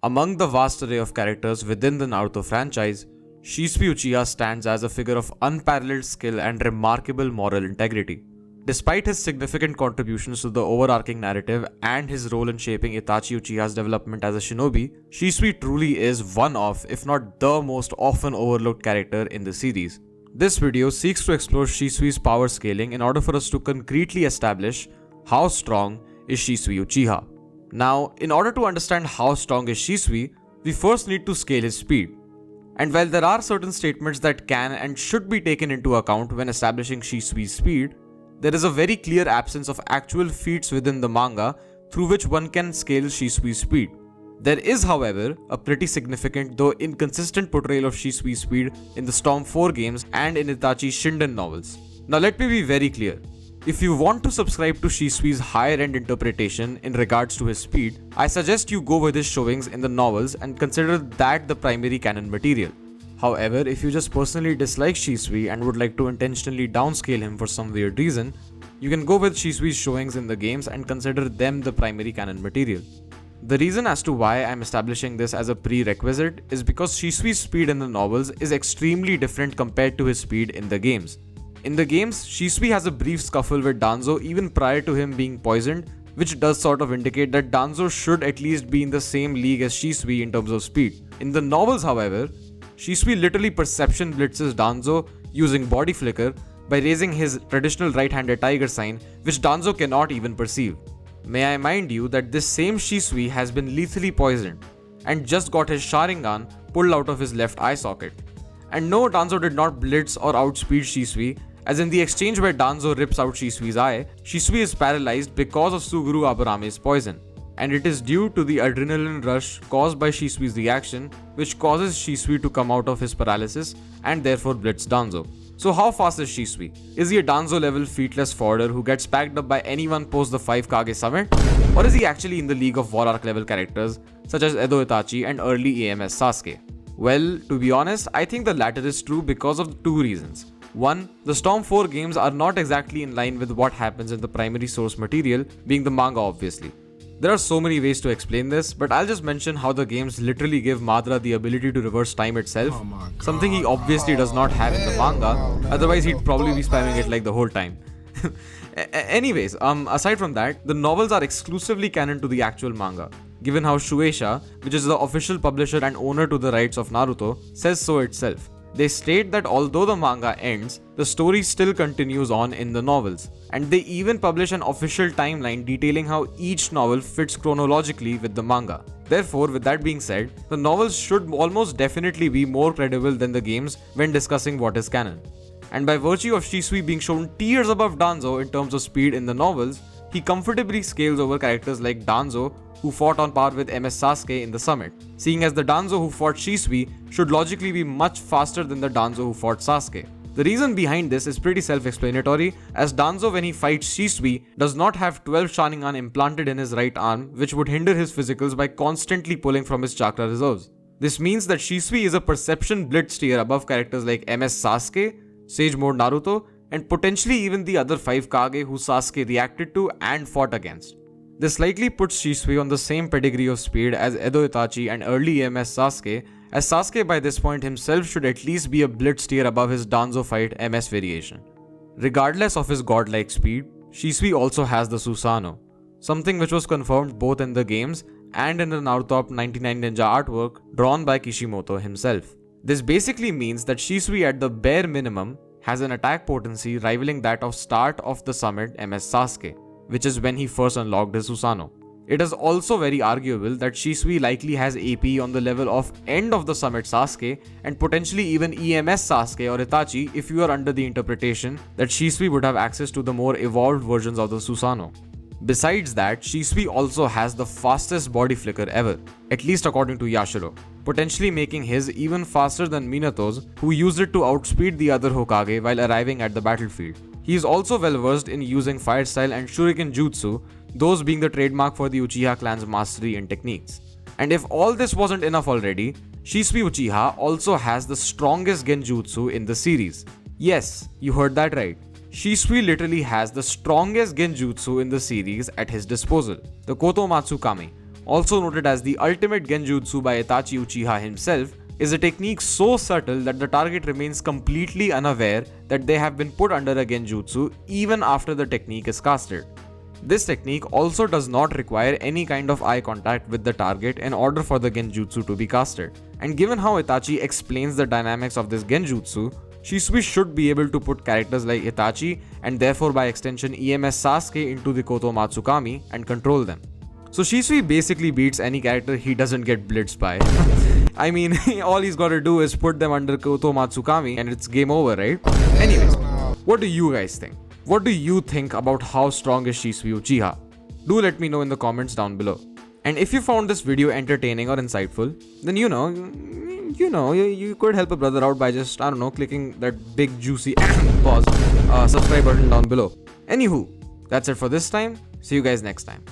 Among the vast array of characters within the Naruto franchise, Shisui Uchiha stands as a figure of unparalleled skill and remarkable moral integrity. Despite his significant contributions to the overarching narrative and his role in shaping Itachi Uchiha's development as a shinobi, Shisui truly is one of, if not the most often overlooked character in the series. This video seeks to explore Shisui's power scaling in order for us to concretely establish how strong is Shisui Uchiha. Now, in order to understand how strong is Shisui, we first need to scale his speed. And while there are certain statements that can and should be taken into account when establishing Shisui's speed, there is a very clear absence of actual feats within the manga through which one can scale Shisui's speed. There is, however, a pretty significant though inconsistent portrayal of Shisui's speed in the Storm 4 games and in Itachi's Shippuden novels. Now let me be very clear. If you want to subscribe to Shisui's higher end interpretation in regards to his speed, I suggest you go with his showings in the novels and consider that the primary canon material. However, if you just personally dislike Shisui and would like to intentionally downscale him for some weird reason, you can go with Shisui's showings in the games and consider them the primary canon material. The reason as to why I am establishing this as a prerequisite is because Shisui's speed in the novels is extremely different compared to his speed in the games. In the games, Shisui has a brief scuffle with Danzo even prior to him being poisoned, which does sort of indicate that Danzo should at least be in the same league as Shisui in terms of speed. In the novels, however, Shisui literally perception blitzes Danzo using body flicker by raising his traditional right-handed tiger sign, which Danzo cannot even perceive. May I mind you that this same Shisui has been lethally poisoned and just got his Sharingan pulled out of his left eye socket. And no, Danzo did not blitz or outspeed Shisui, as in the exchange where Danzo rips out Shisui's eye, Shisui is paralyzed because of Suguru Abarame's poison. And it is due to the adrenaline rush caused by Shisui's reaction which causes Shisui to come out of his paralysis and therefore blitz Danzo. So how fast is Shisui? Is he a Danzo level featless fodder who gets packed up by anyone post the 5 Kage summit? Or is he actually in the league of War Arc level characters such as Edo Itachi and early AMS Sasuke? Well, to be honest, I think the latter is true because of two reasons. One, the Storm 4 games are not exactly in line with what happens in the primary source material, being the manga obviously. There are so many ways to explain this, but I'll just mention how the games literally give Madara the ability to reverse time itself, something he obviously does not have in the manga, otherwise he'd probably be spamming it like the whole time. Anyways, aside from that, the novels are exclusively canon to the actual manga, given how Shueisha, which is the official publisher and owner to the rights of Naruto, says so itself. They state that although the manga ends, the story still continues on in the novels, and they even publish an official timeline detailing how each novel fits chronologically with the manga. Therefore, with that being said, the novels should almost definitely be more credible than the games when discussing what is canon. And by virtue of Shisui being shown tiers above Danzo in terms of speed in the novels, he comfortably scales over characters like Danzo, who fought on par with MS Sasuke in the summit, seeing as the Danzo who fought Shisui should logically be much faster than the Danzo who fought Sasuke. The reason behind this is pretty self-explanatory, as Danzo when he fights Shisui does not have 12 Sharingan implanted in his right arm, which would hinder his physicals by constantly pulling from his chakra reserves. This means that Shisui is a perception blitz tier above characters like MS Sasuke, Sage Mode Naruto, and potentially even the other 5 Kage who Sasuke reacted to and fought against. This likely puts Shisui on the same pedigree of speed as Edo Itachi and early MS Sasuke, as Sasuke by this point himself should at least be a blitz tier above his Danzo fight MS variation. Regardless of his godlike speed, Shisui also has the Susanoo, something which was confirmed both in the games and in the Naruto 99 Ninja artwork drawn by Kishimoto himself. This basically means that Shisui at the bare minimum has an attack potency rivaling that of start of the summit MS Sasuke, which is when he first unlocked his Susanoo. It is also very arguable that Shisui likely has AP on the level of end of the summit Sasuke and potentially even EMS Sasuke or Itachi if you are under the interpretation that Shisui would have access to the more evolved versions of the Susanoo. Besides that, Shisui also has the fastest body flicker ever, at least according to Yashiro, potentially making his even faster than Minato's, who used it to outspeed the other Hokage while arriving at the battlefield. He is also well versed in using Fire Style and Shuriken Jutsu, those being the trademark for the Uchiha clan's mastery in techniques. And if all this wasn't enough already, Shisui Uchiha also has the strongest genjutsu in the series. Yes, you heard that right. Shisui literally has the strongest genjutsu in the series at his disposal, the Kotoamatsukami, also noted as the ultimate genjutsu by Itachi Uchiha himself, is a technique so subtle that the target remains completely unaware that they have been put under a genjutsu even after the technique is casted. This technique also does not require any kind of eye contact with the target in order for the genjutsu to be casted. And given how Itachi explains the dynamics of this genjutsu, Shisui should be able to put characters like Itachi and therefore by extension EMS Sasuke into the Kotoamatsukami and control them. So Shisui basically beats any character he doesn't get blitzed by. I mean, all he's got to do is put them under Kotoamatsukami and it's game over, right? Anyways, what do you guys think? What do you think about how strong is Shisui Uchiha? Do let me know in the comments down below. And if you found this video entertaining or insightful, then you could help a brother out by just, clicking that big juicy pause subscribe button down below. Anywho, that's it for this time. See you guys next time.